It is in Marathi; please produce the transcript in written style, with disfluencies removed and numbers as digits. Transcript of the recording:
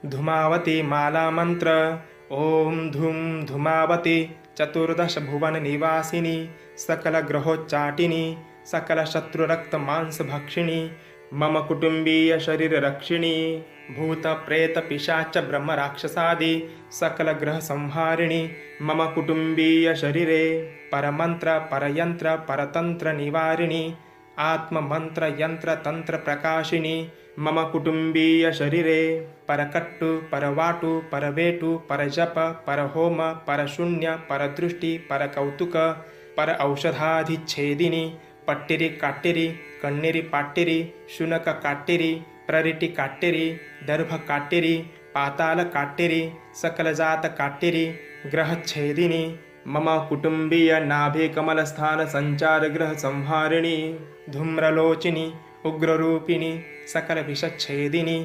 धूमावती मालामन्त्र ॐ धूं धूमावती चतुर्दश भुवन निवासिनी सकलग्रहोच्चाटिनी सकलशत्रुरक्तमांसभक्षिणी मम कुटुम्बीय शरीररक्षिणी भूतप्रेतपिशाच ब्रह्मराक्षसादि सकलग्रहसंहारिणी मम कुटुम्बीय शरीरे परमन्त्र परयन्त्र परतन्त्र निवारिणी आत्ममन्त्र यंत्र तंत्र प्रकाशिनी मम कुटुम्बीय शरीरे परकट्टु परवाटु परवेटु परजप परहोम परशून्य परदृष्टी परकौतुक पर औषधाधिच्छेदिनी पट्टिरी काट्टिरी कण्णेरी पाट्टिरी शुनक काट्टिरी प्ररिटी काट्टिरी दर्भ काट्टिरी पाताल काट्टिरी सकलजात काट्टिरी ग्रहच्छेदिनी मम कुटुम्बीय नाभि कमलस्थान संचार ग्रह संहारिणी धूम्रलोचिनी उग्ररूपिणी सकल विषच्छेदिनी